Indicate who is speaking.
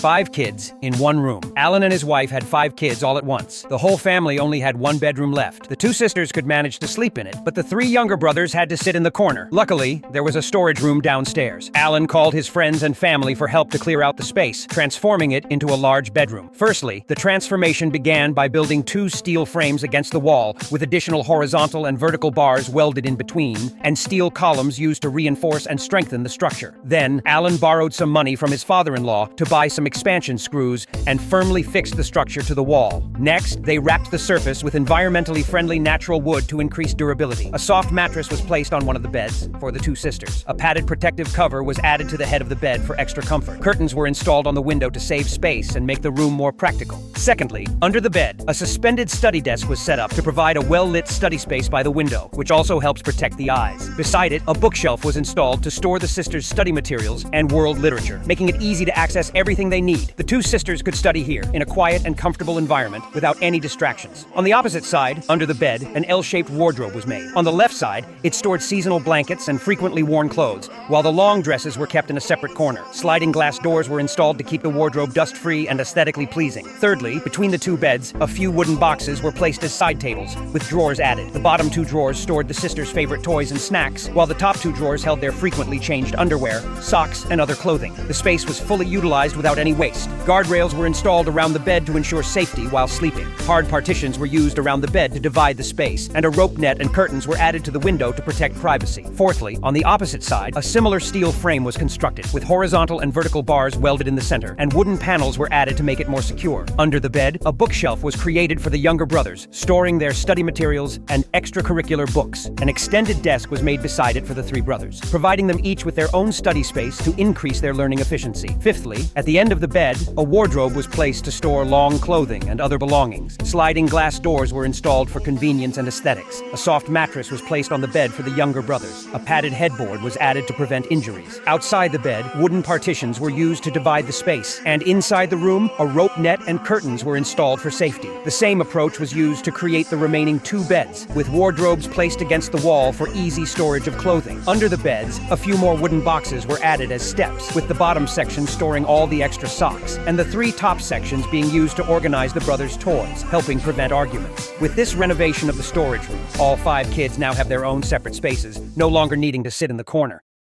Speaker 1: 5 kids in one room. Alan and his wife had 5 kids all at once. The whole family only had one bedroom left. The 2 sisters could manage to sleep in it, but the 3 younger brothers had to sit in the corner. Luckily, there was a storage room downstairs. Alan called his friends and family for help to clear out the space, transforming it into a large bedroom. Firstly, the transformation began by building 2 steel frames against the wall, with additional horizontal and vertical bars welded in between, and steel columns used to reinforce and strengthen the structure. Then, Alan borrowed some money from his father-in-law to buy some expansion screws and firmly fixed the structure to the wall. Next, they wrapped the surface with environmentally friendly natural wood to increase durability. A soft mattress was placed on one of the beds for the 2 sisters. A padded protective cover was added to the head of the bed for extra comfort. Curtains were installed on the window to save space and make the room more practical. Secondly, under the bed, a suspended study desk was set up to provide a well-lit study space by the window, which also helps protect the eyes. Beside it, a bookshelf was installed to store the sisters' study materials and world literature, making it easy to access everything they need. The 2 sisters could study here, in a quiet and comfortable environment, without any distractions. On the opposite side, under the bed, an L-shaped wardrobe was made. On the left side, it stored seasonal blankets and frequently worn clothes, while the long dresses were kept in a separate corner. Sliding glass doors were installed to keep the wardrobe dust-free and aesthetically pleasing. Thirdly, between the 2 beds, a few wooden boxes were placed as side tables, with drawers added. The bottom 2 drawers stored the sisters' favorite toys and snacks, while the top 2 drawers held their frequently changed underwear, socks, and other clothing. The space was fully utilized without any waste. Guardrails were installed around the bed to ensure safety while sleeping. Hard partitions were used around the bed to divide the space, and a rope net and curtains were added to the window to protect privacy. Fourthly, on the opposite side, a similar steel frame was constructed, with horizontal and vertical bars welded in the center, and wooden panels were added to make it more secure. Under the bed, a bookshelf was created for the younger brothers, storing their study materials and extracurricular books. An extended desk was made beside it for the 3 brothers, providing them each with their own study space to increase their learning efficiency. Fifthly, at the end of the bed, a wardrobe was placed to store long clothing and other belongings. Sliding glass doors were installed for convenience and aesthetics. A soft mattress was placed on the bed for the younger brothers. A padded headboard was added to prevent injuries. Outside the bed, wooden partitions were used to divide the space, and inside the room, a rope net and curtains were installed for safety. The same approach was used to create the remaining 2 beds, with wardrobes placed against the wall for easy storage of clothing. Under the beds, a few more wooden boxes were added as steps, with the bottom section storing all the extra socks, and the 3 top sections being used to organize the brothers' toys, helping prevent arguments. With this renovation of the storage room, all 5 kids now have their own separate spaces, no longer needing to sit in the corner.